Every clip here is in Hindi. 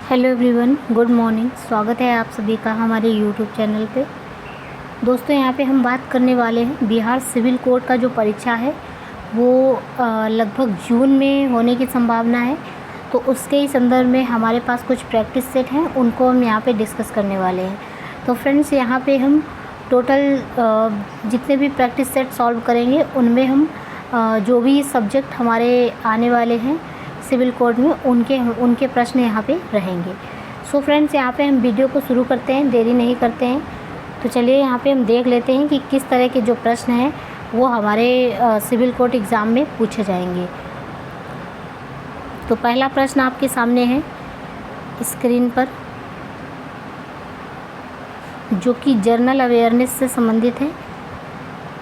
Hello everyone, good morning. स्वागत है आप सभी का हमारे यूट्यूब चैनल पे। दोस्तों, यहाँ पे हम बात करने वाले हैं बिहार सिविल कोड का जो परीक्षा है वो लगभग जून में होने की संभावना है। तो उसके ही संदर्भ में हमारे पास कुछ प्रैक्टिस सेट हैं, उनको हम यहाँ पे डिस्कस करने वाले हैं। तो फ्रेंड्स, यहाँ पे हम टोटल जितने भी प्रैक्टिस सेट सॉल्व करेंगे उनमें हम जो भी सब्जेक्ट हमारे आने वाले हैं सिविल कोड में उनके प्रश्न यहाँ पे रहेंगे। सो फ्रेंड्स, यहाँ पे हम वीडियो को शुरू करते हैं, देरी नहीं करते हैं। तो चलिए यहाँ पे हम देख लेते हैं कि किस तरह के जो प्रश्न हैं वो हमारे सिविल कोड एग्ज़ाम में पूछे जाएंगे। तो पहला प्रश्न आपके सामने है स्क्रीन पर, जो कि जनरल अवेयरनेस से संबंधित है।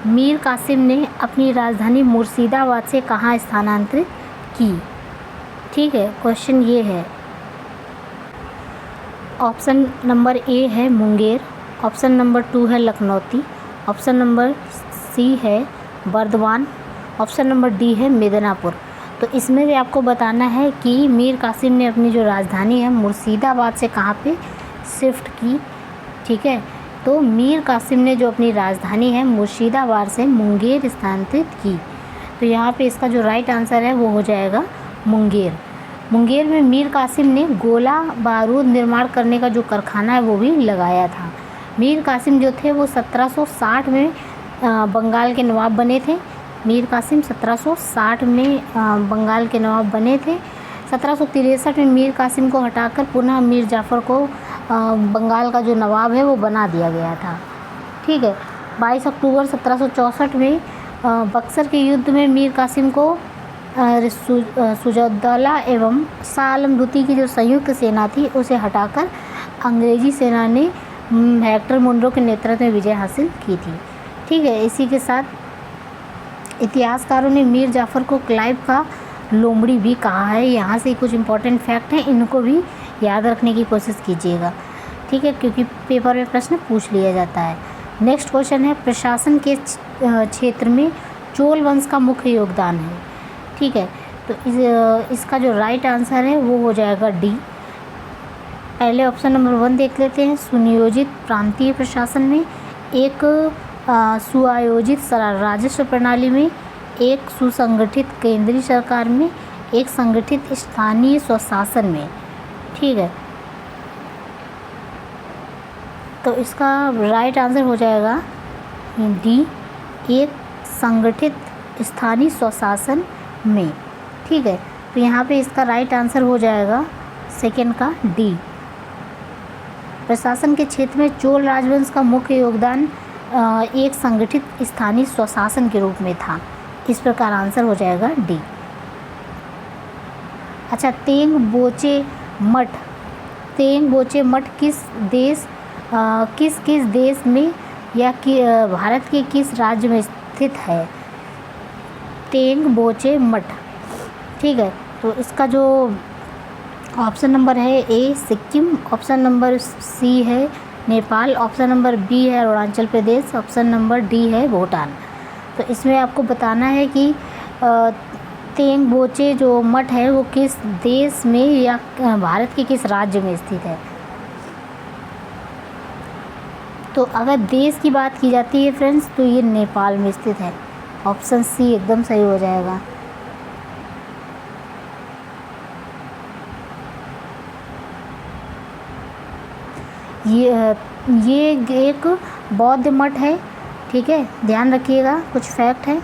मीर कासिम ने अपनी राजधानी मुर्शिदाबाद से कहाँ स्थानांतरित की? ठीक है, क्वेश्चन ये है। ऑप्शन नंबर ए है मुंगेर, ऑप्शन नंबर 2 है लखनौती, ऑप्शन नंबर सी है बर्दवान, ऑप्शन नंबर डी है मिदनापुर। तो इसमें भी आपको बताना है कि मीर कासिम ने अपनी जो राजधानी है मुर्शिदाबाद से कहाँ पे शिफ्ट की। ठीक है, तो मीर कासिम ने जो अपनी राजधानी है मुर्शिदाबाद से मुंगेर स्थानांतरित की। तो यहाँ पे इसका जो राइट आंसर है वो हो जाएगा मुंगेर। मुंगेर में मीर कासिम ने गोला बारूद निर्माण करने का जो कारखाना है वो भी लगाया था। मीर कासिम जो थे वो 1760 में बंगाल के नवाब बने थे। मीर कासिम 1760 में बंगाल के नवाब बने थे। 1763 में मीर कासिम को हटाकर पुनः मीर जाफ़र को बंगाल का जो नवाब है वो बना दिया गया था। ठीक है, 22 अक्टूबर 1764 में बक्सर के युद्ध में मीर कासिम को सुजाउद्दौला एवं शाह आलम द्वितीय की जो संयुक्त सेना थी उसे हटाकर अंग्रेजी सेना ने हेक्टर मुनरो के नेतृत्व में विजय हासिल की थी। ठीक है, इसी के साथ इतिहासकारों ने मीर जाफ़र को क्लाइव का लोमड़ी भी कहा है। यहाँ से कुछ इंपॉर्टेंट फैक्ट हैं, इनको भी याद रखने की कोशिश कीजिएगा। ठीक है, क्योंकि पेपर में प्रश्न पूछ लिया जाता है। नेक्स्ट क्वेश्चन है, प्रशासन के क्षेत्र में चोल वंश का मुख्य योगदान है। ठीक है, तो इसका जो राइट आंसर है वो हो जाएगा डी। पहले ऑप्शन नंबर 1 देख लेते हैं। सुनियोजित प्रांतीय प्रशासन में, एक सुआयोजित राजस्व प्रणाली में, एक सुसंगठित केंद्रीय सरकार में, एक संगठित स्थानीय स्वशासन में। ठीक है, तो इसका राइट आंसर हो जाएगा डी, एक संगठित स्थानीय स्वशासन में। ठीक है, तो यहाँ पे इसका राइट आंसर हो जाएगा सेकंड का डी। प्रशासन के क्षेत्र में चोल राजवंश का मुख्य योगदान एक संगठित स्थानीय स्वशासन के रूप में था। इस प्रकार आंसर हो जाएगा डी। अच्छा, तेंग बोचे मठ किस देश में या भारत के किस राज्य में स्थित है? तेंग बोचे मठ। ठीक है, तो इसका जो ऑप्शन नंबर है ए सिक्किम, ऑप्शन नंबर सी है नेपाल, ऑप्शन नंबर बी है Arunachal Pradesh, option number D है भूटान। तो इसमें आपको बताना है कि तेंग बोचे जो मठ है वो किस देश में या भारत के किस राज्य में स्थित है। तो अगर देश की बात की जाती है फ्रेंड्स, तो ये नेपाल में स्थित है। ऑप्शन सी एकदम सही हो जाएगा। ये एक बौद्ध मठ है। ठीक है, ध्यान रखिएगा, कुछ फैक्ट है।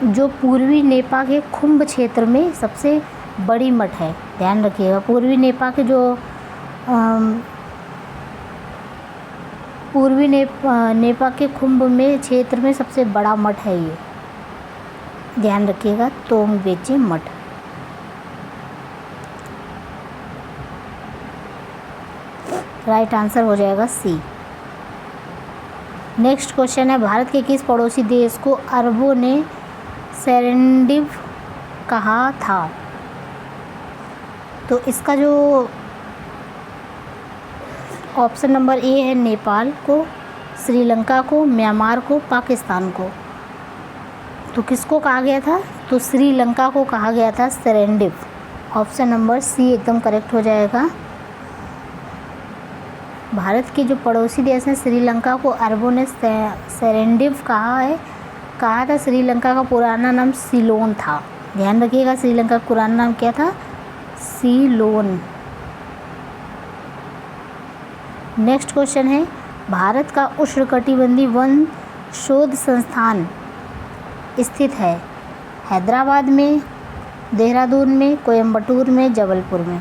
जो पूर्वी नेपाल के खुम्ब क्षेत्र में सबसे बड़ी मठ है। ध्यान रखिएगा, पूर्वी नेपाल के जो पूर्वी नेपाल के खुम्ब में क्षेत्र में सबसे बड़ा मठ है ये। ध्यान रखिएगा, तोंग बेचे मठ। राइट आंसर हो जाएगा सी। नेक्स्ट क्वेश्चन है, भारत के किस पड़ोसी देश को अरबों ने सेरेंडिव कहा था? तो इसका जो ऑप्शन नंबर ए है नेपाल को, श्रीलंका को, म्यांमार को, पाकिस्तान को। तो किसको कहा गया था? तो श्रीलंका को कहा गया था सेरेंडिव। ऑप्शन नंबर सी एकदम करेक्ट हो जाएगा। भारत के जो पड़ोसी देश हैं श्रीलंका को अरबों ने सेरेंडिव कहा था। श्रीलंका का पुराना नाम सीलोन था। ध्यान रखिएगा, श्रीलंका का पुराना नाम क्या था? सीलोन। नेक्स्ट क्वेश्चन है, भारत का उष्णकटिबंधीय वन शोध संस्थान स्थित है हैदराबाद में, देहरादून में, कोयम्बटूर में, जबलपुर में।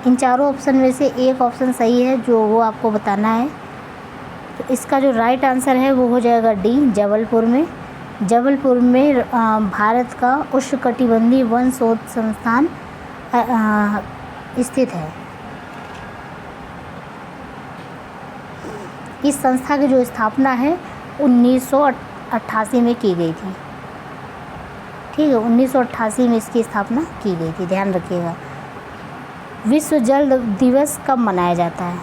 इन चारों ऑप्शन में से एक ऑप्शन सही है, जो वो आपको बताना है। तो इसका जो राइट आंसर है वो हो जाएगा डी, जबलपुर में। जबलपुर में भारत का उष्णकटिबंधीय वन शोध संस्थान स्थित है। इस संस्था की जो स्थापना है 1988 में की गई थी। ठीक है, 1988 में इसकी स्थापना की गई थी, ध्यान रखिएगा। विश्व जल दिवस कब मनाया जाता है?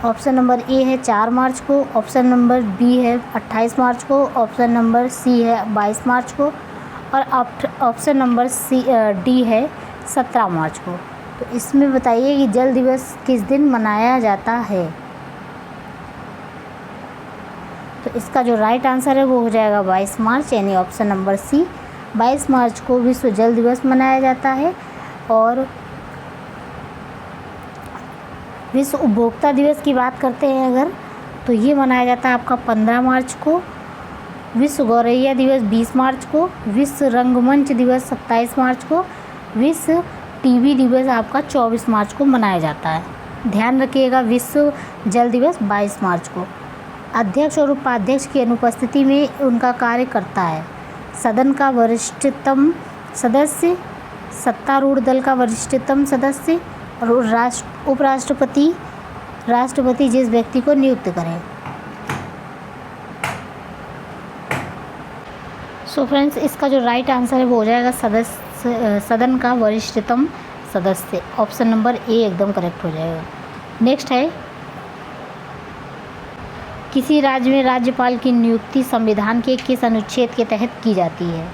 ऑप्शन नंबर ए है 4 मार्च को, ऑप्शन नंबर बी है 28 मार्च को, ऑप्शन नंबर सी है 22 मार्च को और ऑप्शन नंबर डी है 17 मार्च को। तो इसमें बताइए कि जल दिवस किस दिन मनाया जाता है? तो इसका जो राइट आंसर है वो हो जाएगा 22 मार्च, यानी ऑप्शन नंबर सी। 22 मार्च को विश्व जल दिवस मनाया जाता है। और विश्व उपभोक्ता दिवस की बात करते हैं अगर, तो ये मनाया जाता है आपका 15 मार्च को। विश्व गौरैया दिवस 20 मार्च को, विश्व रंगमंच दिवस 27 मार्च को, विश्व टीबी दिवस आपका 24 मार्च को मनाया जाता है। ध्यान रखिएगा, विश्व जल दिवस 22 मार्च को। अध्यक्ष और उपाध्यक्ष की अनुपस्थिति में उनका कार्य करता है सदन का वरिष्ठतम सदस्य, सत्तारूढ़ दल का वरिष्ठतम सदस्य और राष्ट्रपति जिस व्यक्ति को नियुक्त करें। सो फ्रेंड्स, इसका जो राइट आंसर है वो हो जाएगा सदन का वरिष्ठतम सदस्य। ऑप्शन नंबर ए एकदम करेक्ट हो जाएगा। नेक्स्ट है, किसी राज्य में राज्यपाल की नियुक्ति संविधान के किस अनुच्छेद के तहत की जाती है?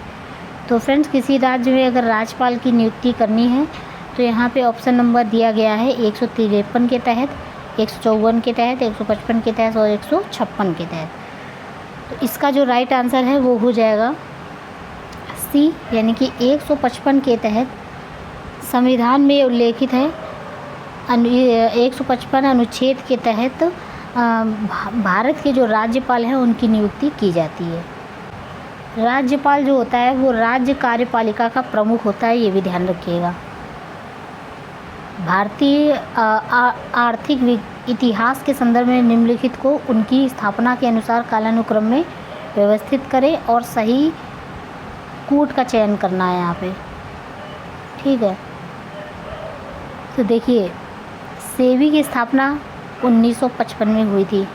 तो फ्रेंड्स, किसी राज्य में अगर राज्यपाल की नियुक्ति करनी है तो यहाँ पे ऑप्शन नंबर दिया गया है 153 के तहत, 154 के तहत, 155 के तहत और 156 के तहत। तो इसका जो राइट आंसर है वो हो जाएगा सी, यानी कि 155 के तहत संविधान में उल्लेखित है। 155 अनुच्छेद के तहत भारत के जो राज्यपाल हैं उनकी नियुक्ति की जाती है। राज्यपाल जो होता है वो राज्य कार्यपालिका का प्रमुख होता है, ये भी ध्यान रखिएगा। भारतीय आर्थिक इतिहास के संदर्भ में निम्नलिखित को उनकी स्थापना के अनुसार कालानुक्रम में व्यवस्थित करें और सही कूट का चयन करना है यहाँ पे। ठीक है, तो देखिए, सेबी की स्थापना 1955 में हुई थी।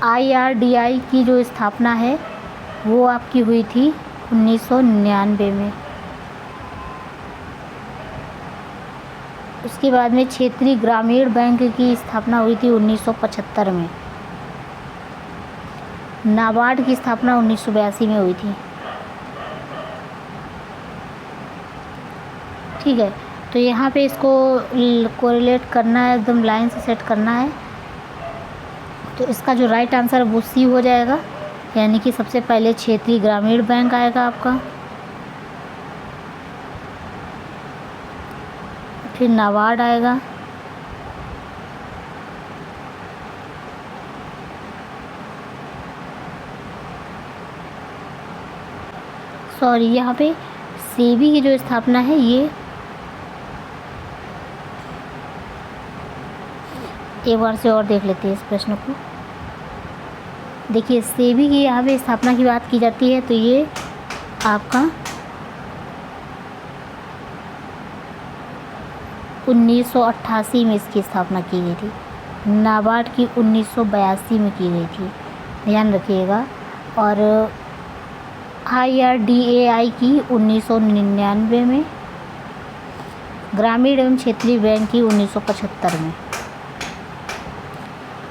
IRDI की जो स्थापना है वो आपकी हुई थी 1999 में। उसके बाद में क्षेत्रीय ग्रामीण बैंक की स्थापना हुई थी 1975 में। नाबार्ड की स्थापना 1982 में हुई थी। ठीक है, तो यहाँ पे इसको कोरिलेट करना है, एकदम लाइन से सेट करना है। तो इसका जो राइट आंसर वो सी हो जाएगा, यानी कि सबसे पहले क्षेत्रीय ग्रामीण बैंक आएगा आपका, फिर नाबार्ड आएगा, सॉरी यहाँ पे सेबी की जो स्थापना है ये एक बार से और देख लेते हैं इस प्रश्न को। देखिए, सेबी की यहाँ पे स्थापना की बात की जाती है तो ये आपका 1988 में इसकी स्थापना की गई थी। नाबार्ड की 1982 में की गई थी, ध्यान रखिएगा। और IRDAI की 1999 में, ग्रामीण एवं क्षेत्रीय बैंक की 1975 में।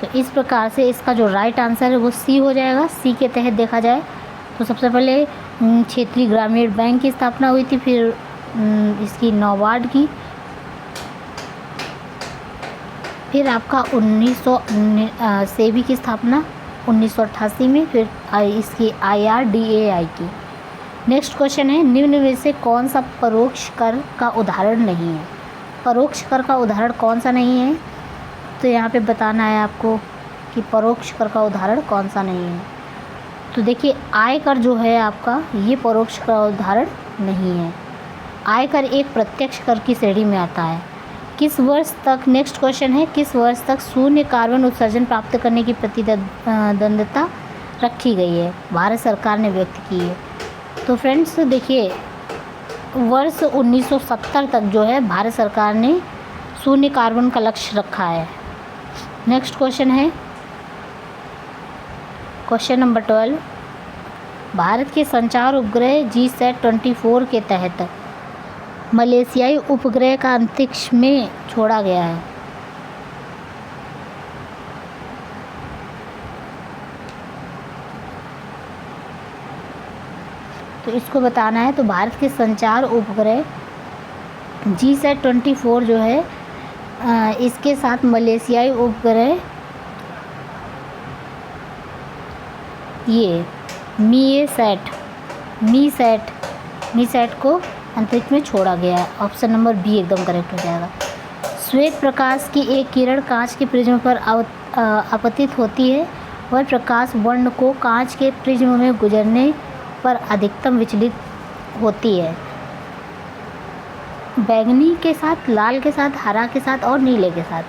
तो इस प्रकार से इसका जो राइट आंसर है वो सी हो जाएगा। सी के तहत देखा जाए तो सबसे पहले क्षेत्रीय ग्रामीण बैंक की स्थापना हुई थी, फिर इसकी नाबार्ड की, फिर आपका 1900 सेबी की स्थापना 1988 में, फिर इसकी IRDAI की। नेक्स्ट क्वेश्चन है, निम्न में से कौन सा परोक्ष कर का उदाहरण नहीं है? परोक्ष कर का उदाहरण कौन सा नहीं है? तो यहाँ पे बताना है आपको कि परोक्ष कर का उदाहरण कौन सा नहीं है। तो देखिए, आयकर जो है आपका, ये परोक्ष कर का उदाहरण नहीं है। आयकर एक प्रत्यक्ष कर की श्रेणी में आता है। किस वर्ष तक, नेक्स्ट क्वेश्चन है, किस वर्ष तक शून्य कार्बन उत्सर्जन प्राप्त करने की प्रतिबद्धता रखी गई है? भारत सरकार ने व्यक्त की है। तो फ्रेंड्स देखिए, वर्ष 1970 तक जो है भारत सरकार ने शून्य कार्बन का लक्ष्य रखा है। नेक्स्ट क्वेश्चन है क्वेश्चन नंबर 12, भारत के संचार उपग्रह GSAT-24 के तहत मलेशियाई उपग्रह का अंतरिक्ष में छोड़ा गया है। तो इसको बताना है। तो भारत के संचार उपग्रह GSAT-24 जो है, इसके साथ मलेशियाई उपग्रह ये मीसैट को अंतरिक्ष में छोड़ा गया है। ऑप्शन नंबर बी एकदम करेक्ट हो जाएगा। श्वेत प्रकाश की एक किरण कांच के प्रिज्म पर आपतित होती है। वह प्रकाश वर्ण को कांच के प्रिज्म में गुजरने पर अधिकतम विचलित होती है। बैंगनी के साथ, लाल के साथ, हरा के साथ और नीले के साथ।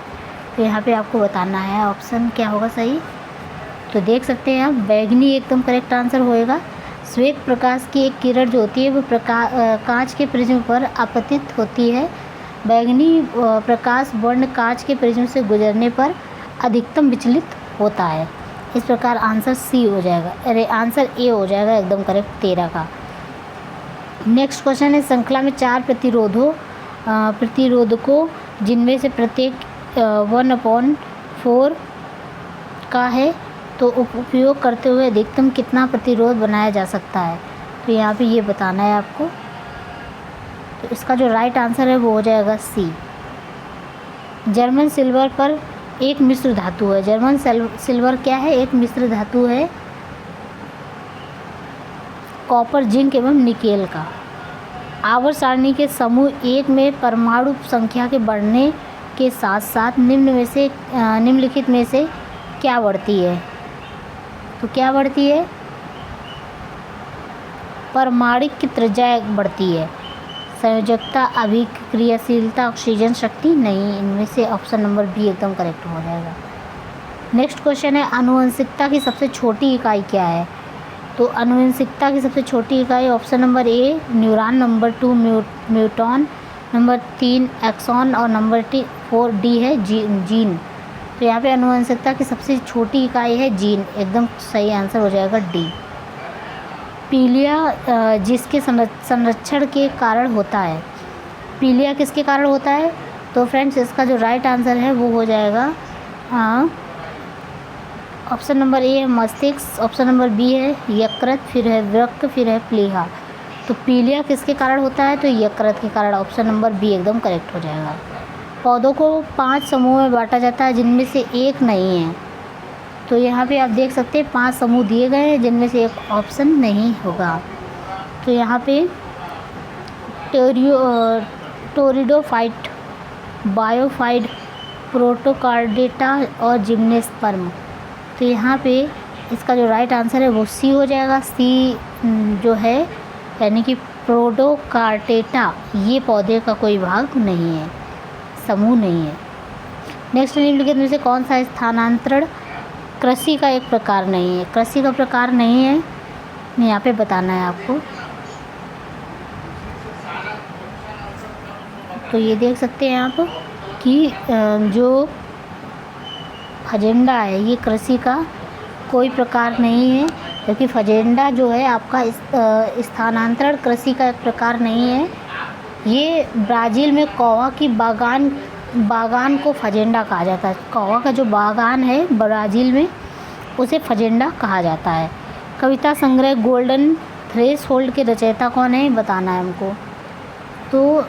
तो यहाँ पे आपको बताना है ऑप्शन क्या होगा सही। तो देख सकते हैं आप, बैंगनी एकदम करेक्ट आंसर होएगा। श्वेत प्रकाश की एक किरण जो होती है वो कांच के प्रिज्म पर आपतित होती है। बैंगनी प्रकाश वर्ण कांच के प्रिज्म से गुजरने पर अधिकतम विचलित होता है। इस प्रकार आंसर सी हो जाएगा, अरे आंसर ए हो जाएगा एकदम करेक्ट 13 का। नेक्स्ट क्वेश्चन है, श्रृंखला में 4 प्रतिरोधकों जिनमें से प्रत्येक 1/4 का है, तो उपयोग करते हुए अधिकतम कितना प्रतिरोध बनाया जा सकता है? तो यहाँ पे ये बताना है आपको। तो इसका जो राइट आंसर है वो हो जाएगा सी। जर्मन सिल्वर पर एक मिश्र धातु है। जर्मन सिल्वर क्या है? एक मिश्र धातु है कॉपर, जिंक एवं निकेल का। आवर्त सारणी के समूह 1 में परमाणु संख्या के बढ़ने के साथ साथ निम्नलिखित में से क्या बढ़ती है? तो क्या बढ़ती है? परमाणिक की त्रिज्या बढ़ती है। संयोजकता, अभिक्रियाशीलता, ऑक्सीजन शक्ति नहीं। इनमें से ऑप्शन नंबर बी एकदम करेक्ट हो जाएगा। नेक्स्ट क्वेश्चन है, आनुवंशिकता की सबसे छोटी इकाई क्या है? तो आनुवंशिकता की सबसे छोटी इकाई option number A neuron, number 2 muton, number 3 axon और नंबर 4 डी है जीन। तो यहाँ पे आनुवंशिकता की सबसे छोटी इकाई है जीन। एकदम सही आंसर हो जाएगा डी। पीलिया जिसके संरक्षण के कारण होता है। पीलिया किसके कारण होता है? तो फ्रेंड्स इसका जो राइट आंसर है वो हो जाएगा ऑप्शन नंबर ए है मस्तिष्क, ऑप्शन नंबर बी है यकृत, फिर है वृक्क, फिर है प्लीहा। तो पीलिया किसके कारण होता है? तो यकृत के कारण। ऑप्शन नंबर बी एकदम करेक्ट हो जाएगा। पौधों को 5 समूह में बांटा जाता है जिनमें से एक नहीं है। तो यहाँ पे आप देख सकते हैं 5 समूह दिए गए हैं जिनमें से एक ऑप्शन नहीं होगा। तो यहाँ पे टोरिडोफाइट, बायोफाइट, प्रोटोकार्डेटा और जिम्नोस्पर्म। तो यहाँ पे इसका जो राइट आंसर है वो सी हो जाएगा। सी जो है यानी कि प्रोटोकार्डेटा, ये पौधे का कोई भाग नहीं है, समूह नहीं है। नेक्स्ट निम्नलिखित में से कौन सा स्थानांतरण कृषि का एक प्रकार नहीं है? कृषि का प्रकार नहीं है, यहाँ पे बताना है आपको। तो ये देख सकते हैं आप कि जो फजेंडा है ये कृषि का कोई प्रकार नहीं है, क्योंकि फजेंडा जो है आपका स्थानांतरण कृषि का एक प्रकार नहीं है। ये ब्राज़ील में कौवा की बागान बागान को फजेंडा कहा जाता है। कौवा का जो बागान है ब्राज़ील में, उसे फजेंडा कहा जाता है। कविता संग्रह गोल्डन थ्रेशोल्ड के रचयिता कौन है, बताना है हमको। तो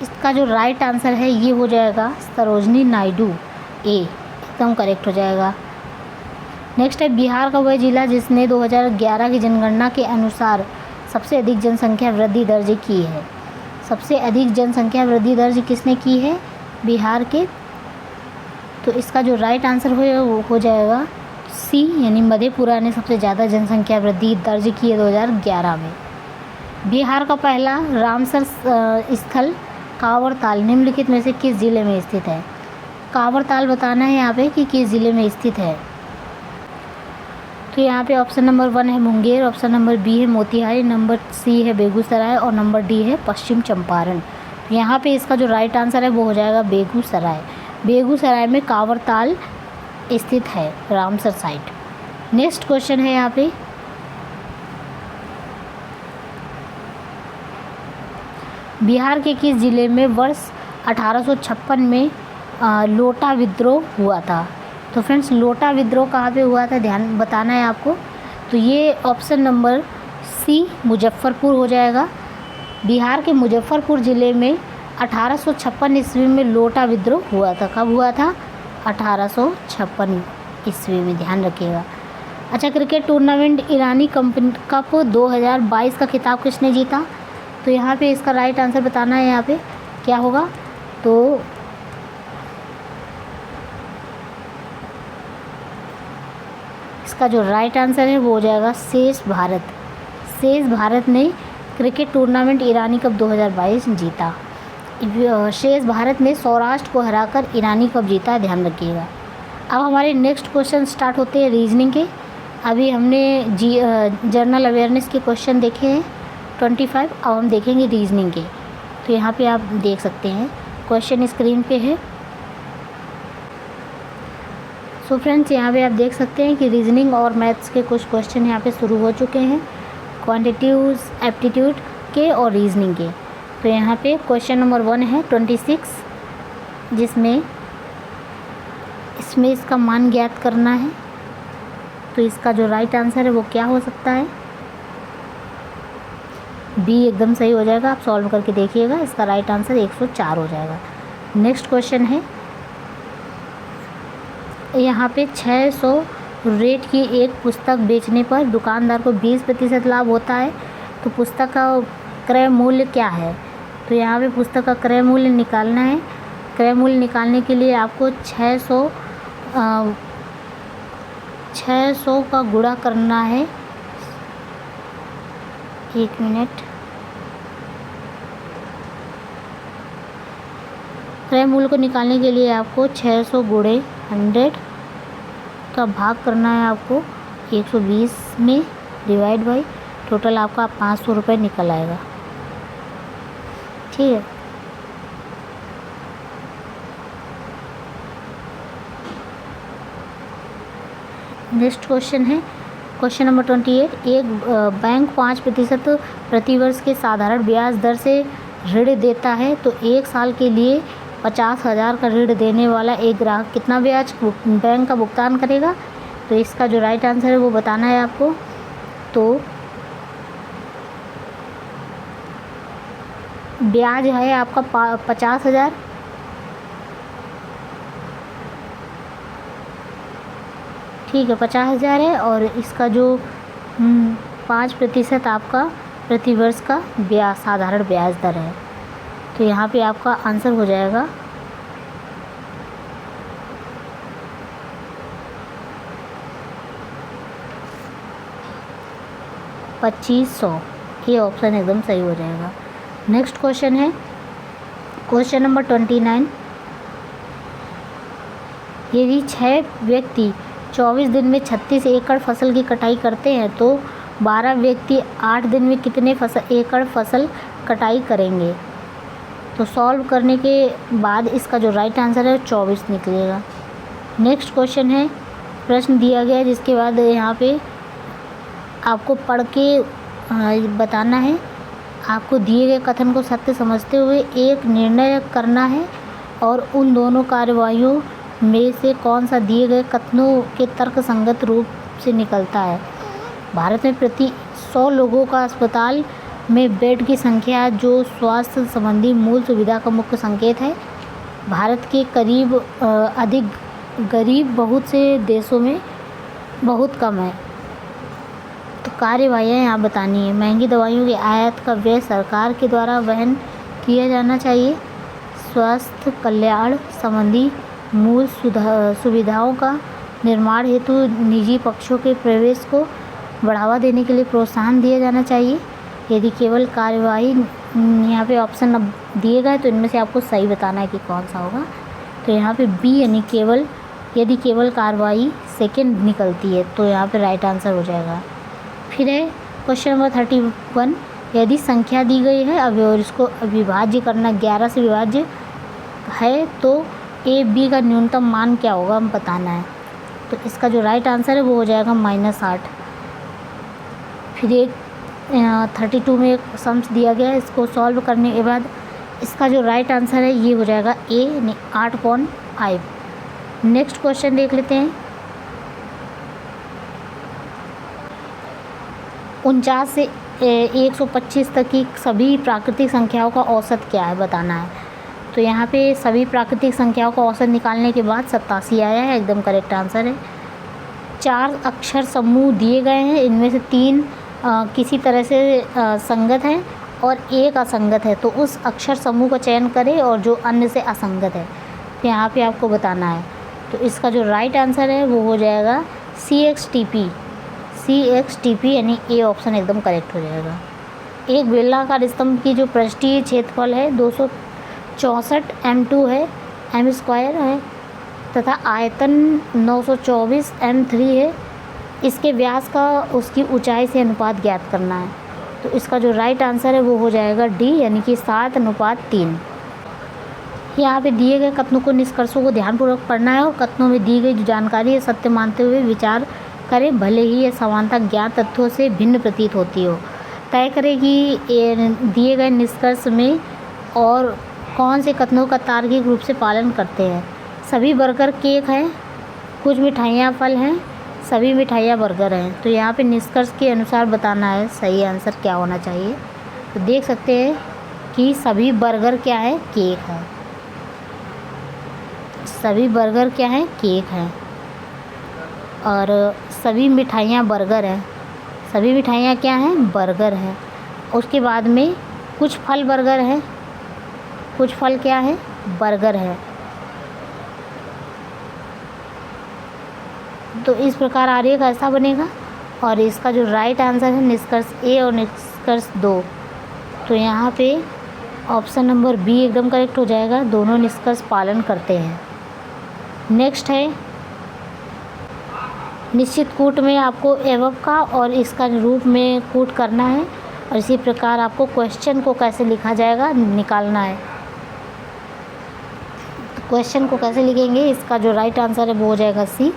इसका जो राइट आंसर है ये हो जाएगा सरोजनी नायडू, ए एकदम करेक्ट हो जाएगा। नेक्स्ट है बिहार का वह जिला जिसने 2011 की जनगणना के अनुसार सबसे अधिक जनसंख्या वृद्धि दर्ज की है। सबसे अधिक जनसंख्या वृद्धि दर्ज किसने की है, बिहार के। तो इसका जो राइट आंसर हो जाएगा सी, यानी मधेपुरा ने सबसे ज़्यादा जनसंख्या वृद्धि दर्ज की है 2011 में। बिहार का पहला रामसर स्थल कांवरताल निम्नलिखित में से किस ज़िले में स्थित है। कांवरताल बताना है यहाँ पे कि किस ज़िले में स्थित है। तो यहाँ पे ऑप्शन नंबर 1 है मुंगेर, ऑप्शन नंबर बी है मोतिहारी, नंबर सी है बेगूसराय और नंबर डी है पश्चिम चंपारण। तो यहाँ पे इसका जो राइट आंसर है वो हो जाएगा बेगूसराय। बेगूसराय में कांवरताल स्थित है, रामसर साइट। नेक्स्ट क्वेश्चन है यहाँ पे, बिहार के किस ज़िले में वर्ष 1856 में लोटा विद्रोह हुआ था। तो फ्रेंड्स लोटा विद्रोह कहाँ पे हुआ था, ध्यान बताना है आपको। तो ये ऑप्शन नंबर सी मुजफ्फरपुर हो जाएगा। बिहार के मुजफ्फरपुर ज़िले में 1856 ईस्वी में लोटा विद्रोह हुआ था। कब हुआ था, 1856 ईस्वी में, ध्यान रखिएगा। अच्छा, क्रिकेट टूर्नामेंट ईरानी कप 2022 का खिताब किसने जीता। तो यहाँ पे इसका राइट आंसर बताना है, यहाँ पे क्या होगा। तो इसका जो राइट आंसर है वो हो जाएगा शेष भारत। शेष भारत ने क्रिकेट टूर्नामेंट ईरानी कप 2022 जीता। शेष भारत ने सौराष्ट्र को हराकर ईरानी कप जीता, ध्यान रखिएगा। अब हमारे नेक्स्ट क्वेश्चन स्टार्ट होते हैं रीजनिंग के। अभी हमने जनरल अवेयरनेस के क्वेश्चन देखे हैं 25, अब हम देखेंगे रीजनिंग के। तो यहाँ पे आप देख सकते हैं क्वेश्चन स्क्रीन पे है। सो फ्रेंड्स, यहाँ पे आप देख सकते हैं कि रीजनिंग और मैथ्स के कुछ क्वेश्चन यहाँ पे शुरू हो चुके हैं, क्वांटिटीज, एप्टीट्यूड के और रीजनिंग के। तो यहाँ पे क्वेश्चन नंबर 1 है 26, जिसमें इसका मान ज्ञात करना है। तो इसका जो राइट आंसर है वो क्या हो सकता है, बी एकदम सही हो जाएगा। आप सॉल्व करके देखिएगा, इसका राइट आंसर 104 हो जाएगा। नेक्स्ट क्वेश्चन है, यहाँ पे 600 रेट की एक पुस्तक बेचने पर दुकानदार को 20% लाभ होता है। तो पुस्तक का क्रय मूल्य क्या है। तो यहाँ पे पुस्तक का क्रय मूल्य निकालना है। क्रय मूल्य निकालने के लिए आपको 600 का गुणा करना है। एक मिनट, क्रय मूल्य को निकालने के लिए आपको 600 गुणे 100 का भाग करना है आपको 120 में, डिवाइड बाई टोटल आपका 500 रुपये निकल आएगा। ठीक है, नेक्स्ट क्वेश्चन है क्वेश्चन नंबर 28। एक बैंक 5% प्रतिवर्ष के साधारण ब्याज दर से ऋण देता है, तो एक साल के लिए 50,000 का ऋण देने वाला एक ग्राहक कितना ब्याज बैंक का भुगतान करेगा। तो इसका जो राइट आंसर है वो बताना है आपको। तो ब्याज है आपका 50,000, ठीक है 50,000 है, और इसका जो 5% आपका प्रतिवर्ष का ब्याज साधारण ब्याज दर है। तो यहाँ पे आपका आंसर हो जाएगा 2500। ये ऑप्शन एकदम सही हो जाएगा। नेक्स्ट क्वेश्चन है क्वेश्चन नंबर 29। यदि 6 व्यक्ति 24 दिन में 36 एकड़ फसल की कटाई करते हैं तो 12 व्यक्ति 8 दिन में कितने एकड़ फसल कटाई करेंगे। तो सॉल्व करने के बाद इसका जो राइट आंसर है 24 निकलेगा। नेक्स्ट क्वेश्चन है, प्रश्न दिया गया है जिसके बाद यहाँ पे आपको पढ़ के बताना है आपको दिए गए कथन को सत्य समझते हुए एक निर्णय करना है और उन दोनों कार्यवाहियों में से कौन सा दिए गए कथनों के तर्कसंगत रूप से निकलता है। भारत में प्रति 100 लोगों का अस्पताल में बेड की संख्या जो स्वास्थ्य संबंधी मूल सुविधा का मुख्य संकेत है। भारत के करीब अधिक गरीब बहुत से देशों में बहुत कम है। तो कार्यवाहियाँ यहाँ बतानी है। महंगी दवाइयों के आयात का व्यय सरकार के द्वारा वहन किया जाना चाहिए। स्वास्थ्य कल्याण संबंधी मूल सुविधाओं का निर्माण हेतु निजी पक्षों के प्रवेश को बढ़ावा देने के लिए प्रोत्साहन दिया जाना चाहिए। यदि केवल कार्यवाही यहाँ पे ऑप्शन अब दिए गए तो इनमें से आपको सही बताना है कि कौन सा होगा। तो यहाँ पे बी यानी केवल, यदि केवल कार्यवाही सेकंड निकलती है तो यहाँ पे राइट आंसर हो जाएगा। फिर है क्वेश्चन नंबर 31, यदि संख्या दी गई है और इसको अविभाज्य करना 11 से विभाज्य है तो ए बी का न्यूनतम मान क्या होगा हम बताना है। तो इसका जो राइट आंसर है वो हो जाएगा -8। फिर एक 32 में एक सम्स दिया गया है, इसको सॉल्व करने के बाद इसका जो राइट आंसर है ये हो जाएगा ए यानी 8.5। नेक्स्ट क्वेश्चन देख लेते हैं। 49 से 125 तक की सभी प्राकृतिक संख्याओं का औसत क्या है बताना है। तो यहाँ पे सभी प्राकृतिक संख्याओं का औसत निकालने के बाद 87 आया है, एकदम करेक्ट आंसर है। 4 अक्षर समूह दिए गए हैं, इनमें से 3 किसी तरह से संगत हैं और एक असंगत है, तो उस अक्षर समूह का चयन करें और जो अन्य से असंगत है तो यहाँ पे आपको बताना है। तो इसका जो राइट आंसर है वो हो जाएगा CXTP यानी ए ऑप्शन एकदम करेक्ट हो जाएगा। एक बेलनाकार स्तंभ की जो पृष्ठीय क्षेत्रफल है 264 m2 है, m² है तथा आयतन 924 m3 है। इसके व्यास का उसकी ऊंचाई से अनुपात ज्ञात करना है। तो इसका जो राइट आंसर है वो हो जाएगा डी यानी कि 7:3। यहाँ पे दिए गए कथनों को निष्कर्षों को ध्यानपूर्वक पढ़ना है और कथनों में दी गई जो जानकारी है सत्य मानते हुए विचार करें, भले ही यह समानता ज्ञात तथ्यों से भिन्न प्रतीत होती हो। तय करें कि दिए गए निष्कर्ष में और कौन से कथनों का तार्किक रूप से पालन करते हैं। सभी बर्गर केक हैं, कुछ मिठाइयाँ फल हैं, सभी मिठाइयाँ बर्गर हैं। तो यहाँ पे निष्कर्ष के अनुसार बताना है सही आंसर क्या होना चाहिए। तो देख सकते हैं कि सभी बर्गर क्या है, केक है। सभी बर्गर क्या है, केक है। और सभी मिठाइयाँ बर्गर हैं, सभी मिठाइयाँ क्या हैं, बर्गर हैं। उसके बाद में कुछ फल बर्गर हैं, कुछ फल क्या है, बर्गर है। तो इस प्रकार आर्य का ऐसा बनेगा। और इसका जो राइट आंसर है निष्कर्ष ए और निष्कर्ष 2। तो यहाँ पे ऑप्शन नंबर बी एकदम करेक्ट हो जाएगा, दोनों निष्कर्ष पालन करते हैं। नेक्स्ट है निश्चित कूट में आपको एवं का और इसका रूप में कूट करना है और इसी प्रकार आपको क्वेश्चन को कैसे लिखा जाएगा निकालना है। तो क्वेश्चन को कैसे लिखेंगे, इसका जो राइट आंसर है वो हो जाएगा सी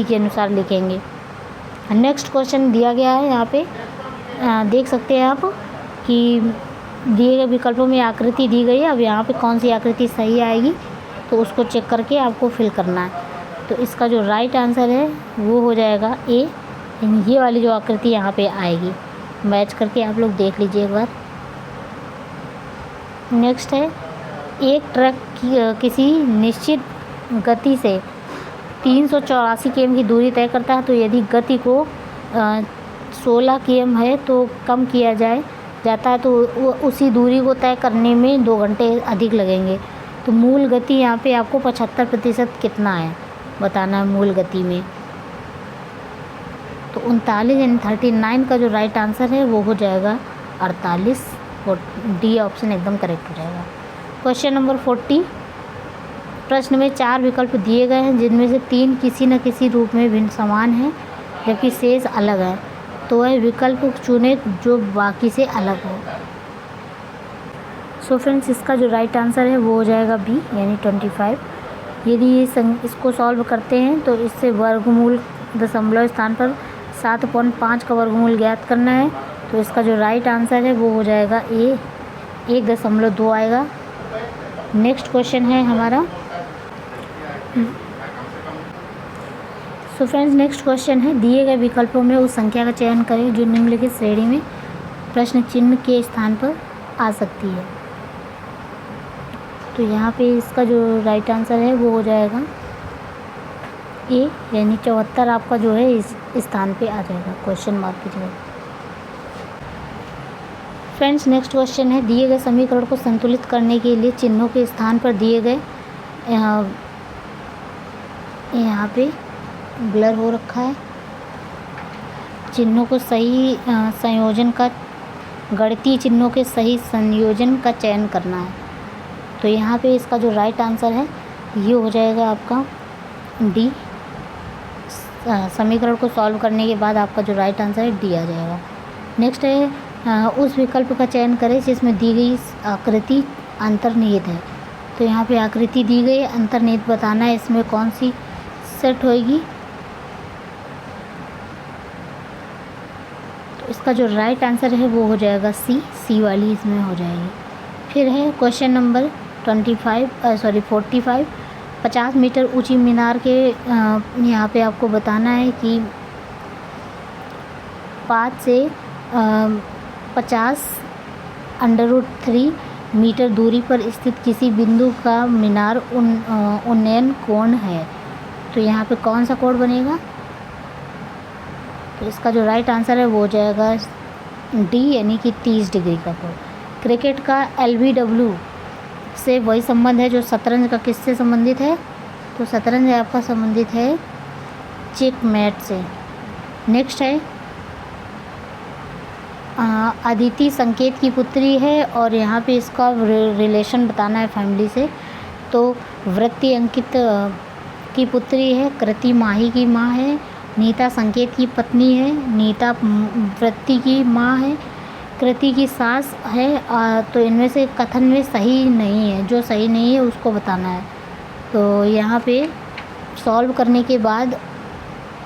के अनुसार लिखेंगे। नेक्स्ट क्वेश्चन दिया गया है यहाँ पे देख सकते हैं आप कि दिए गए विकल्पों में आकृति दी गई है। अब यहाँ पे कौन सी आकृति सही आएगी तो उसको चेक करके आपको फिल करना है। तो इसका जो राइट आंसर है वो हो जाएगा ए, ये वाली जो आकृति यहाँ पे आएगी। मैच करके आप लोग देख लीजिए एक बार। नेक्स्ट है एक ट्रक किसी निश्चित गति से 384 km की दूरी तय करता है। तो यदि गति को 16 km है तो कम किया जाता है तो उसी दूरी को तय करने में 2 घंटे अधिक लगेंगे। तो मूल गति यहाँ पे आपको 75% कितना है बताना है मूल गति में। तो 39 यानी 39 का जो राइट आंसर है वो हो जाएगा 48 और डी ऑप्शन एकदम करेक्ट हो जाएगा। क्वेश्चन नंबर 40, प्रश्न में 4 विकल्प दिए गए हैं जिनमें से 3 किसी न किसी रूप में भिन्न समान हैं जबकि शेष अलग है। तो वह विकल्प चुने जो बाकी से अलग हो। सो फ्रेंड्स इसका जो राइट आंसर है वो हो जाएगा बी यानी 25। यदि इसको सॉल्व करते हैं तो इससे वर्गमूल दशमलव स्थान पर 7.5 का वर्गमूल ज्ञात करना है तो इसका जो राइट आंसर है वो हो जाएगा ए, 1.2 आएगा। नेक्स्ट क्वेश्चन है हमारा। सो फ्रेंड्स, नेक्स्ट क्वेश्चन है, दिए गए विकल्पों में उस संख्या का चयन करें जो निम्नलिखित श्रेणी में प्रश्न चिन्ह के स्थान पर आ सकती है। तो यहाँ पे इसका जो राइट आंसर है वो हो जाएगा ए, यानी 74 आपका जो है इस स्थान पे आ जाएगा क्वेश्चन मार्क की जगह। फ्रेंड्स, नेक्स्ट क्वेश्चन है, दिए गए समीकरण को संतुलित करने के लिए चिन्हों के स्थान पर दिए गए, यहाँ पे ब्लर हो रखा है, चिन्हों को सही संयोजन का, गणितीय चिन्हों के सही संयोजन का चयन करना है। तो यहाँ पे इसका जो राइट आंसर है ये हो जाएगा आपका डी। समीकरण को सॉल्व करने के बाद आपका जो राइट आंसर है डी आ जाएगा। नेक्स्ट है, उस विकल्प का चयन करें जिसमें दी गई आकृति अंतर्निहित है। तो यहाँ पे आकृति दी गई, अंतर्निहित बताना है इसमें कौन सी सेट होएगी। तो इसका जो राइट आंसर है वो हो जाएगा सी वाली इसमें हो जाएगी। फिर है क्वेश्चन नंबर 45 50 मीटर ऊंची मीनार के यहाँ पे आपको बताना है कि 5 से 50√3 मीटर दूरी पर स्थित किसी बिंदु का मीनार उन्नयन कोण है। तो यहाँ पे कौन सा कोण बनेगा। तो इसका जो राइट आंसर है वो हो जाएगा डी, यानी कि 30 डिग्री का कोण। क्रिकेट का LBW से वही संबंध है जो शतरंज का किससे संबंधित है। तो शतरंज आपका संबंधित है चेकमेट से। नेक्स्ट है, अदिति संकेत की पुत्री है और यहाँ पे इसका रिलेशन बताना है फैमिली से। तो वृत्ति अंकित की पुत्री है, कृति माही की माँ है, नीता संकेत की पत्नी है, नीता वृत्ति की माँ है, कृति की सास है। तो इनमें से कथन में सही नहीं है, जो सही नहीं है उसको बताना है। तो यहाँ पे सॉल्व करने के बाद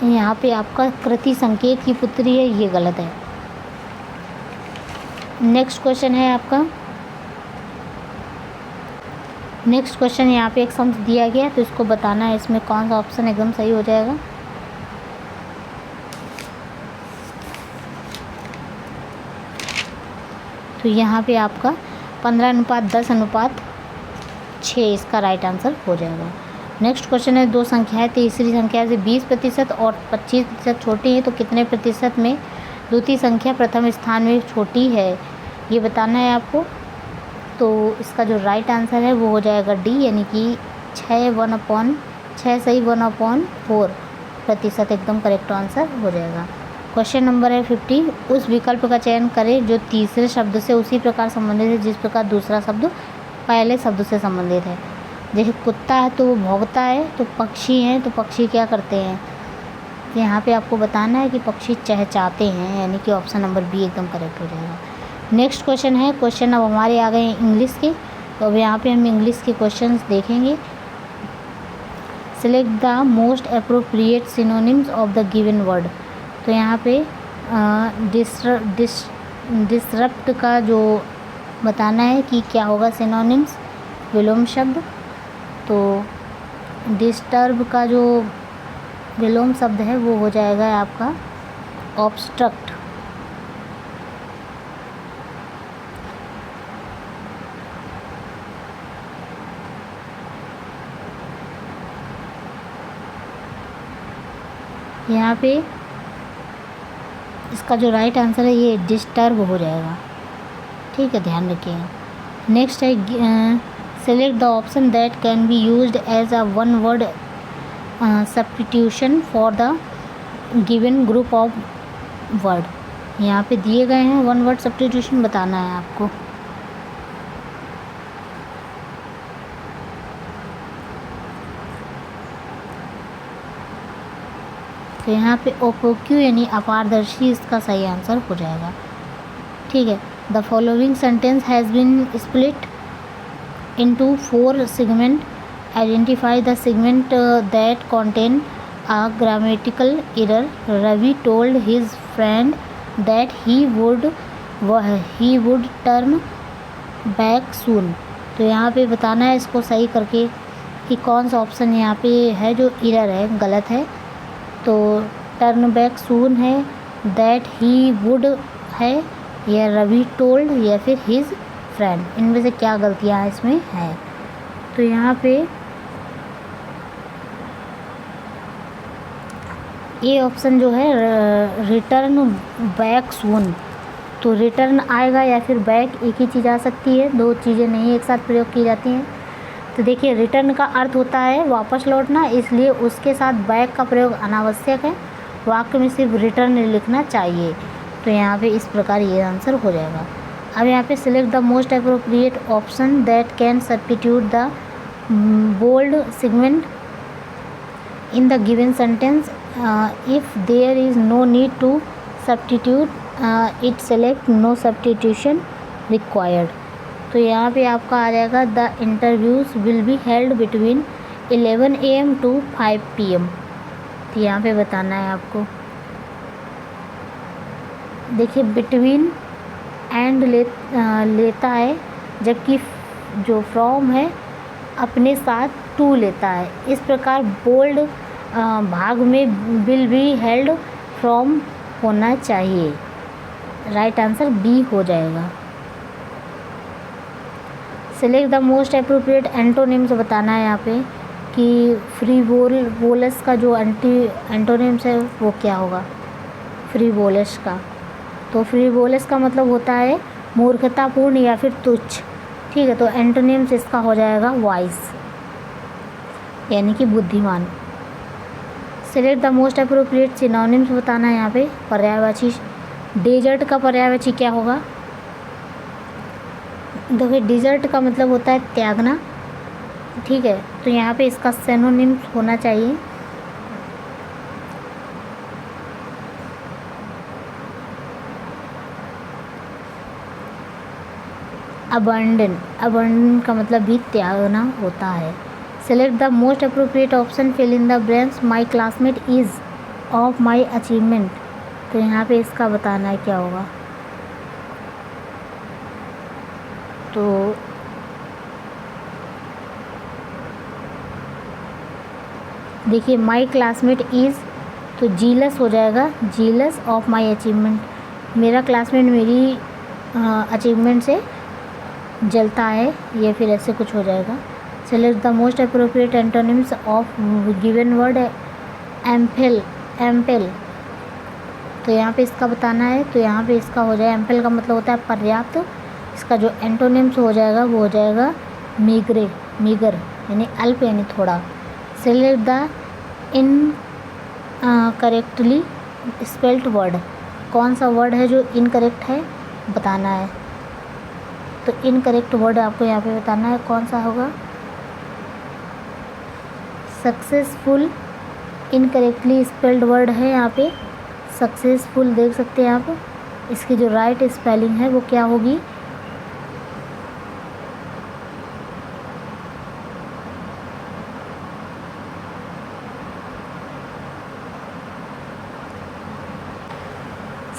यहाँ पे आपका कृति संकेत की पुत्री है, ये गलत है। नेक्स्ट क्वेश्चन है आपका। नेक्स्ट क्वेश्चन यहाँ पे एक शब्द दिया गया, तो इसको बताना है इसमें कौन सा ऑप्शन एकदम सही हो जाएगा। तो यहाँ पे आपका 15:10:6 इसका राइट आंसर हो जाएगा। नेक्स्ट क्वेश्चन है, दो संख्याएं तीसरी संख्या से 20% और 25% छोटी है तो कितने प्रतिशत में द्वितीय संख्या प्रथम स्थान में छोटी है, ये बताना है आपको। तो इसका जो राइट आंसर है वो हो जाएगा डी, यानी कि 6 सही 1/4% एकदम करेक्ट आंसर हो जाएगा। क्वेश्चन नंबर है 50, उस विकल्प का चयन करें जो तीसरे शब्द से उसी प्रकार संबंधित है जिस प्रकार दूसरा शब्द पहले शब्द से संबंधित है। जैसे कुत्ता है तो वो भौंकता है, तो पक्षी हैं तो पक्षी क्या करते हैं। यहाँ पे आपको बताना है कि पक्षी चहचहाते हैं, यानी कि ऑप्शन नंबर बी एकदम करेक्ट हो जाएगा। नेक्स्ट क्वेश्चन है, क्वेश्चन अब हमारे आ गए हैं इंग्लिश के। तो अब यहाँ पे हम इंग्लिश के क्वेश्चंस देखेंगे। Select the most appropriate synonyms of the given word. तो यहाँ पे डिसरप्ट का जो बताना है कि क्या होगा सिनोनिम्स, विलोम शब्द। तो डिस्टर्ब का जो विलोम शब्द है वो हो जाएगा आपका ऑब्स्ट्रक्ट। यहाँ पे इसका जो राइट आंसर है ये डिस्टर्ब हो जाएगा, ठीक है, ध्यान रखिएगा। नेक्स्ट है, select the option that can be used as a one word substitution for the given group of word. यहाँ पे दिए गए हैं, वन वर्ड सब्स्टिट्यूशन बताना है आपको। तो यहाँ पे ओपोक्यू यानी अपारदर्शी इसका सही आंसर हो जाएगा, ठीक है। The following sentence has been split into 4 segments. Identify the segment that contain a grammatical error. Ravi told his friend that he would turn back soon. तो यहाँ पे बताना है इसको सही करके कि कौन सा ऑप्शन यहाँ पे है जो इरर है, गलत है। तो टर्न बैक सून है, दैट ही वुड है, या रवि टोल्ड, या फिर हिज फ्रेंड। इनमें से क्या गलतियाँ इसमें हैं? तो यहाँ पे ये ऑप्शन जो है रिटर्न बैक सून, तो रिटर्न आएगा या फिर बैक, एक ही चीज़ आ सकती है, दो चीज़ें नहीं एक साथ प्रयोग की जाती हैं। तो देखिए रिटर्न का अर्थ होता है वापस लौटना, इसलिए उसके साथ बैक का प्रयोग अनावश्यक है, वाक्य में सिर्फ रिटर्न लिखना चाहिए। तो यहाँ पे इस प्रकार ये आंसर हो जाएगा। अब यहाँ पे select the most appropriate option that can substitute the bold segment in the given sentence. If there is no need to substitute it, select no substitution required. तो यहाँ पे आपका आ जाएगा the interviews will be held between 11 AM to 5 PM। तो यहाँ पे बताना है आपको। देखिए बिटवीन एंड लेता है, जबकि जो फ्रॉम है अपने साथ टू लेता है। इस प्रकार बोल्ड भाग में विल बी हेल्ड फ्रॉम होना चाहिए। राइट आंसर बी हो जाएगा। Select the most appropriate antonyms बताना है यहाँ पे कि फ्रीवोलस का जो एंटोनिम्स है वो क्या होगा फ्रीवोलस का। तो फ्रीवोलस का मतलब होता है मूर्खतापूर्ण या फिर तुच्छ। ठीक है, तो एंटोनिम्स इसका हो जाएगा वाइस, यानी कि बुद्धिमान। Select the most appropriate synonyms बताना है यहाँ पे पर्यायवाची। डेजर्ट का पर्यायवाची क्या होगा? देखिए डिजर्ट का मतलब होता है त्यागना। ठीक है, तो यहाँ पे इसका सिनोनिम्स होना चाहिए अबंडन। अबंडन का मतलब भी त्यागना होता है। Select the most appropriate option, fill in the blanks. My classmate is of my achievement. तो यहाँ पे इसका बताना है क्या होगा। तो देखिए माई क्लासमेट इज़, तो जीलस हो जाएगा, जीलस ऑफ माई अचीवमेंट। मेरा क्लासमेट मेरी अचीवमेंट से जलता है, या फिर ऐसे कुछ हो जाएगा। Select the most appropriate antonyms of given word ample. तो यहाँ पे इसका बताना है। तो यहाँ पे इसका हो जाएगा, एम्पेल का मतलब होता है पर्याप्त। इसका जो एंटोनिम्स हो जाएगा वो हो जाएगा मीगर, यानी अल्प यानी थोड़ा। Select the correctly spelled word. कौन सा वर्ड है जो इनकरेक्ट है बताना है। तो इनकरेक्ट वर्ड आपको यहाँ पे बताना है कौन सा होगा। सक्सेसफुल इनकरेक्टली स्पेल्ड वर्ड है यहाँ पे सक्सेसफुल, देख सकते हैं आप। इसकी जो राइट स्पेलिंग है वो क्या होगी?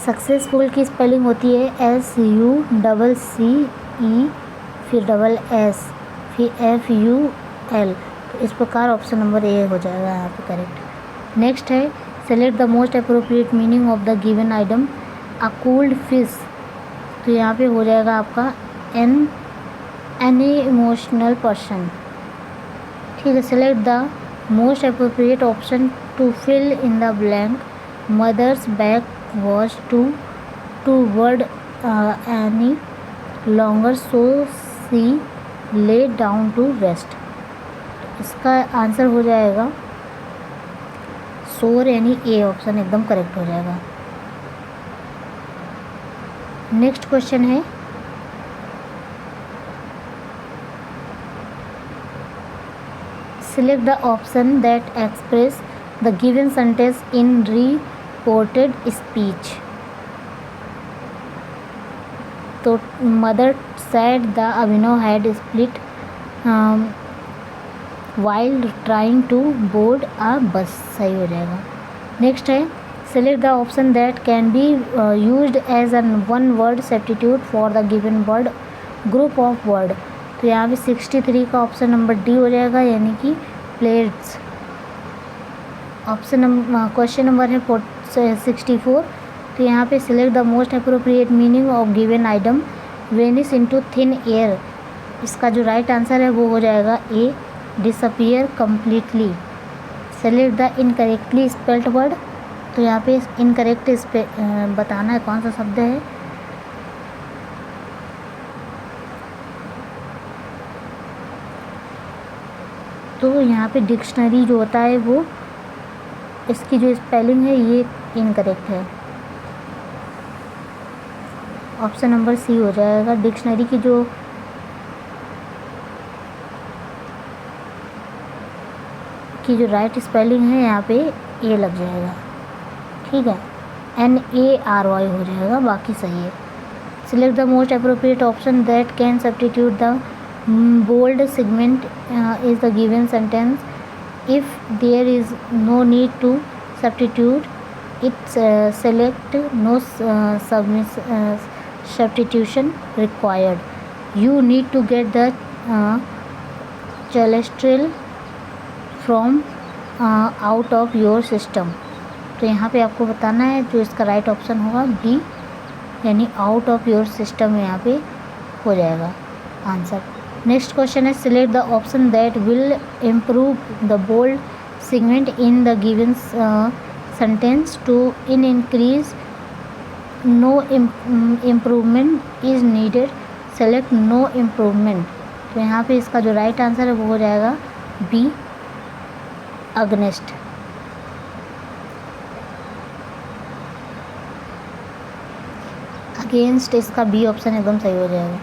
सक्सेसफुल की स्पेलिंग होती है SUCCE, फिर SS, फिर FUL। तो इस प्रकार ऑप्शन नंबर ए हो जाएगा यहाँ पे करेक्ट। नेक्स्ट है select the most appropriate meaning of the given item. A cooled fish, तो यहाँ पे हो जाएगा आपका एनी इमोशनल पर्सन। ठीक है, select the most appropriate option to fill in the blank. Mothers back was to word any longer, so she lay down to rest। इसका आंसर हो जाएगा सोर, यानी ए ऑप्शन एकदम करेक्ट हो जाएगा। नेक्स्ट क्वेश्चन है select the option that express the given sentence in reported speech. तो mother said the Abhinav had split while trying to board a bus, सही हो जाएगा। नेक्स्ट है Select the option that can be used as a one word substitute for the given word group of word। तो यहाँ पे 63 का ऑप्शन नंबर डी हो जाएगा, यानी कि प्लेट्स। क्वेश्चन नंबर है 64। तो यहाँ पे select the most appropriate meaning of given item vanish into thin air. इसका जो राइट आंसर है वो हो जाएगा A, disappear completely. Select the incorrectly spelled word. तो यहाँ पे इनकरेक्ट बताना है कौन सा शब्द है। तो यहाँ पे डिक्शनरी जो होता है वो, इसकी जो स्पेलिंग है ये इनकरेक्ट है। ऑप्शन नंबर सी हो जाएगा। डिक्शनरी की जो राइट स्पेलिंग है यहाँ पे ए लग जाएगा, ठीक है, NARY हो जाएगा, बाकी सही है। Select the most appropriate option that can substitute the bold segment is the given sentence if there is no need to substitute it, select no substitution required, you need to get the cholesterol from out of your system। तो यहाँ पे आपको बताना है जो इसका राइट ऑप्शन होगा बी, यानी आउट ऑफ योर सिस्टम यहाँ पे हो जाएगा आंसर। नेक्स्ट क्वेश्चन है select the option that will improve the bold segment in the given sentence to increase no improvement is needed, select no improvement. तो यहाँ पे इसका जो राइट आंसर है वो हो जाएगा बी, अगेंस्ट। अगेंस्ट इसका बी ऑप्शन एकदम सही हो जाएगा।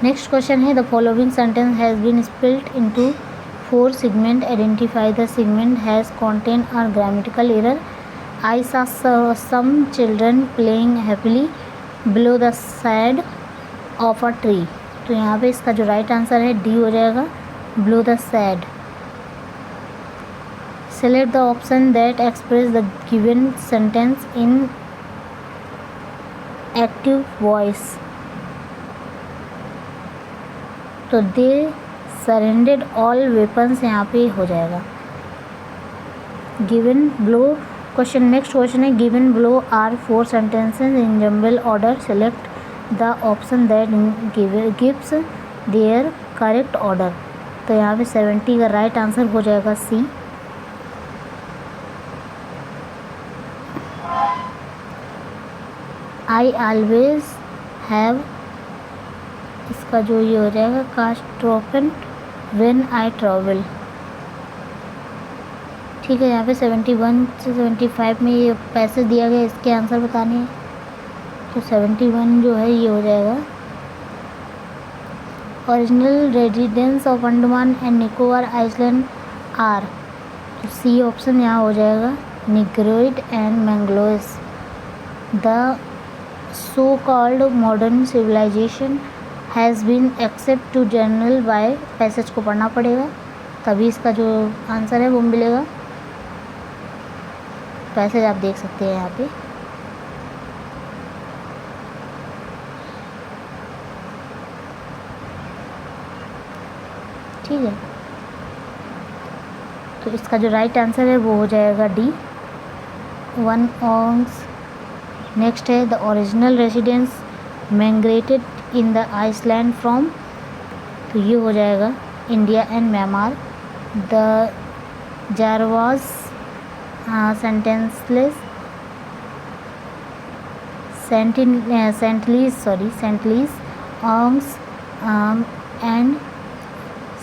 नेक्स्ट क्वेश्चन है the following sentence has been split into 4 segment, identify the segment has contain a grammatical error. I saw some children playing happily below the shade of a tree। तो यहाँ पे इसका जो राइट आंसर है डी हो जाएगा, below the shade। Select the option that express the given sentence in active voice। तो they surrendered all weapons यहाँ पे हो जाएगा given below। Question next question है given below are 4 sentences in jumble order, select the option that gives their correct order. तो यहाँ पे 70 का राइट आंसर हो जाएगा सी। आई ऑलवेज हैव, इसका जो ये हो जाएगा कास्ट्रोफन व्हेन आई ट्रैवल, ठीक है। यहाँ पे 71 से 75 में ये पैसे दिया गया, इसके आंसर बताने हैं। तो 71 जो है ये हो जाएगा original residence of Andaman and Nicobar island are. तो सी ऑप्शन यहाँ हो जाएगा Negroid and Mongoloids. The so called modern civilization has been accept to general by, passage को पढ़ना पड़ेगा तभी इसका जो आंसर है वो मिलेगा। पैसेज आप देख सकते हैं यहाँ पे। ठीक है, तो इसका जो राइट आंसर है वो हो जाएगा डी, 1 ऑन्स। नेक्स्ट है the original residence migrated in the island from, तो ये हो जाएगा India and Myanmar. The Jarawas Sentinelese Sentinelese Onges and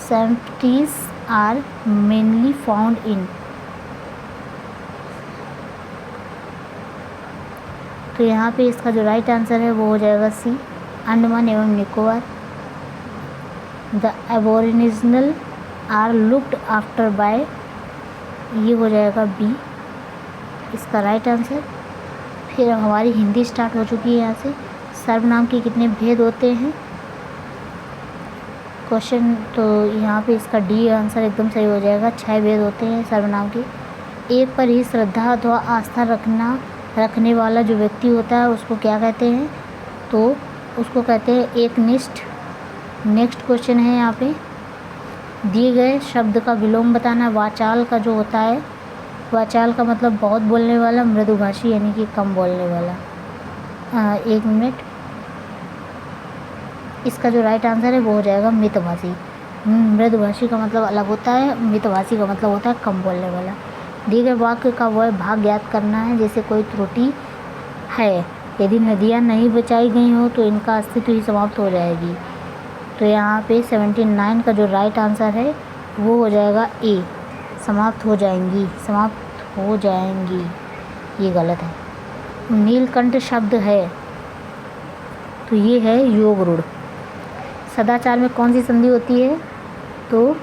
Sentinelese are mainly found in. तो यहाँ पे इसका जो राइट आंसर है वो हो जाएगा सी, अंडमान एवं Nicobar. The aboriginal are looked after by, ये हो जाएगा बी इसका राइट आंसर। फिर हमारी हिंदी स्टार्ट हो चुकी है। यहाँ से सर्वनाम के कितने भेद होते हैं क्वेश्चन, तो यहाँ पे इसका डी आंसर एकदम सही हो जाएगा। 6 भेद होते हैं सर्वनाम के। एक पर ही श्रद्धा अथवा आस्था रखना रखने वाला जो व्यक्ति होता है उसको क्या कहते हैं, तो उसको कहते हैं एकनिष्ठ। नेक्स्ट क्वेश्चन है यहाँ पे, दिए गए शब्द का विलोम बताना। वाचाल का जो होता है, वाचाल का मतलब बहुत बोलने वाला, मृदुभाषी यानी कि कम बोलने वाला। 1 मिनट, इसका जो राइट आंसर है वो हो जाएगा मितभाषी। मृदुभाषी का मतलब अलग होता है, मितभाषी का मतलब होता है कम बोलने वाला। दिए गए वाक्य का वह भाग ज्ञात करना है जैसे कोई त्रुटि है। यदि नदियाँ नहीं बचाई गई हो तो इनका अस्तित्व ही समाप्त हो जाएगी। तो यहाँ पे 79 का जो राइट आंसर है वो हो जाएगा ए, समाप्त हो जाएंगी, समाप्त हो जाएंगी, ये गलत है। नीलकंठ शब्द है तो ये है योग रूढ़। सदाचार में कौन सी संधि होती है, तो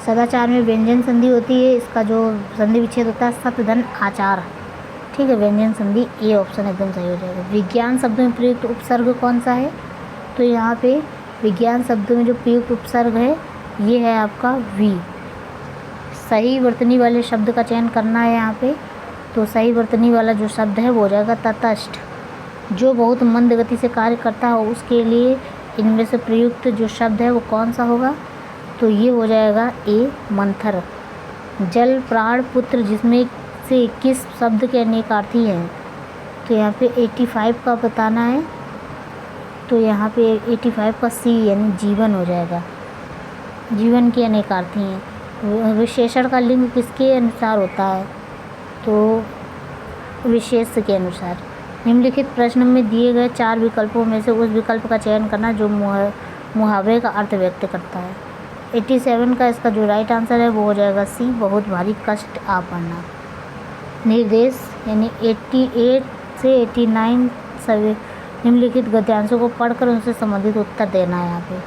सदाचार में व्यंजन संधि होती है। इसका जो संधि विच्छेद होता है सतधन आचार, ठीक है, व्यंजन संधि, ए ऑप्शन एकदम सही हो जाएगा। विज्ञान शब्द में प्रयुक्त उपसर्ग कौन सा है, तो यहाँ पे विज्ञान शब्द में जो प्रयुक्त उपसर्ग है ये है आपका वी। सही वर्तनी वाले शब्द का चयन करना है यहाँ पे, तो सही वर्तनी वाला जो शब्द है वो हो जाएगा तटस्थ। जो बहुत मंद गति से कार्य करता है उसके लिए इनमें से प्रयुक्त जो शब्द है वो कौन सा होगा, तो ये हो जाएगा ए मंथर। जल प्राण पुत्र जिसमें से 21 शब्द के अनेकार्थी हैं, तो यहाँ पे 85 का बताना है, तो यहाँ पे 85 का सी यानी जीवन हो जाएगा। जीवन के अनेकार्थी हैं। विशेषण का लिंग किसके अनुसार होता है, तो विशेष के अनुसार। निम्नलिखित प्रश्न में दिए गए 4 विकल्पों में से उस विकल्प का चयन करना जो मुहावरे का अर्थ व्यक्त करता है। 87 का इसका जो राइट आंसर है वो हो जाएगा सी, बहुत भारी कष्ट आ पड़ना। निर्देश यानी 88 से 89 सभी निम्नलिखित गद्यांशों को पढ़कर उनसे संबंधित उत्तर देना है यहाँ पे,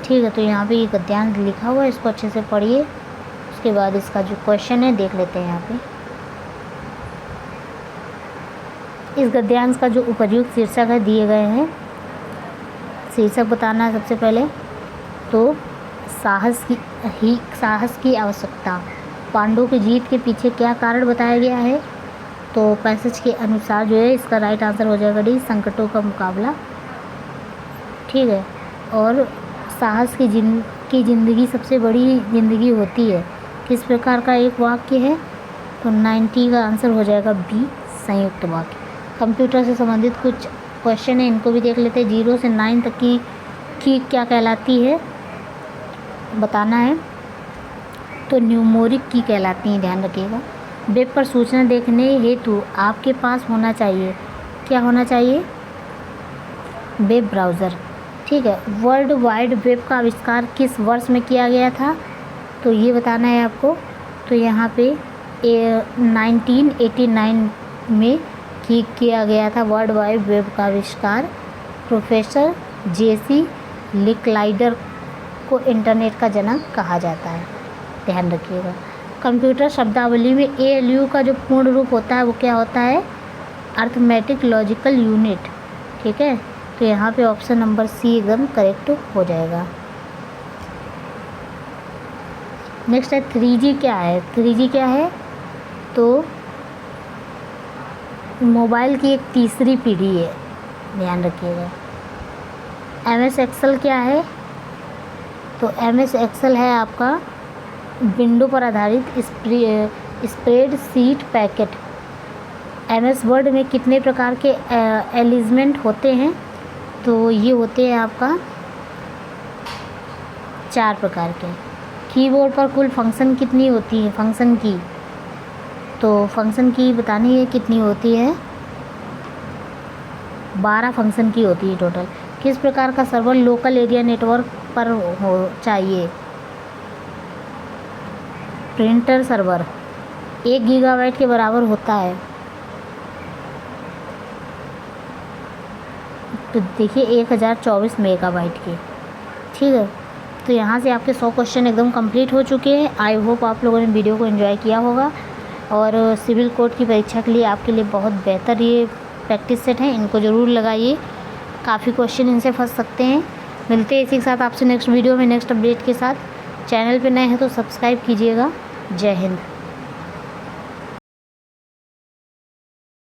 ठीक है। तो यहाँ पे ये गद्यांश लिखा हुआ है, इसको अच्छे से पढ़िए। उसके बाद इसका जो क्वेश्चन है देख लेते हैं यहाँ पे। इस गद्यांश का जो उपयुक्त शीर्षक है दिए गए हैं, शीर्षक बताना है सबसे पहले, तो साहस की आवश्यकता। पांडवों की जीत के पीछे क्या कारण बताया गया है, तो पैसेज के अनुसार जो है इसका राइट आंसर हो जाएगा डी, संकटों का मुकाबला, ठीक है। और साहस की ज़िंदगी सबसे बड़ी ज़िंदगी होती है, किस प्रकार का एक वाक्य है, तो 90 का आंसर हो जाएगा बी, संयुक्त वाक्य। कंप्यूटर से संबंधित कुछ क्वेश्चन है, इनको भी देख लेते हैं। 0 से 9 तक की क्या कहलाती है बताना है, तो न्यूमेरिक की कहलाती हैं, ध्यान रखिएगा। वेब पर सूचना देखने हेतु आपके पास होना चाहिए, क्या होना चाहिए, वेब ब्राउज़र, ठीक है। वर्ल्ड वाइड वेब का आविष्कार किस वर्ष में किया गया था, तो ये बताना है आपको। तो यहाँ पे 1989 में किया गया था वर्ल्ड वाइड वेब का आविष्कार। प्रोफेसर जेसी लिकलाइडर को इंटरनेट का जनक कहा जाता है, ध्यान रखिएगा। कंप्यूटर शब्दावली में ALU का जो पूर्ण रूप होता है वो क्या होता है, अर्थमेटिक लॉजिकल यूनिट, ठीक है। तो यहाँ पे ऑप्शन नंबर सी एकदम करेक्ट हो जाएगा। नेक्स्ट है 3G क्या है, 3G क्या है, तो मोबाइल की एक तीसरी पीढ़ी है, ध्यान रखिएगा। MS एक्सेल क्या है, तो MS एक्सेल है आपका विंडो पर आधारित स्प्रेडशीट पैकेट। MS वर्ड में कितने प्रकार के एलिमेंट होते हैं, तो ये होते हैं आपका 4 प्रकार के। कीबोर्ड पर कुल फंक्शन कितनी होती है, फंक्शन की, तो फंक्शन की बतानी है कितनी होती है, 12 फंक्शन की होती है टोटल। किस प्रकार का सर्वर लोकल एरिया नेटवर्क पर हो चाहिए, प्रिंटर सर्वर 1 गीगाबाइट के बराबर होता है, तो देखिए 1024 मेगाबाइट के, ठीक है। तो यहाँ से आपके 100 क्वेश्चन एकदम कंप्लीट हो चुके हैं। आई होप आप लोगों ने वीडियो को एंजॉय किया होगा, और सिविल कोड की परीक्षा के लिए आपके लिए बहुत बेहतर ये प्रैक्टिस सेट है, इनको ज़रूर लगाइए, काफ़ी क्वेश्चन इनसे फंस सकते हैं। मिलते हैं इसी के साथ आपसे नेक्स्ट वीडियो में नेक्स्ट अपडेट के साथ। चैनल पे नए हैं तो सब्सक्राइब कीजिएगा। जय हिंद।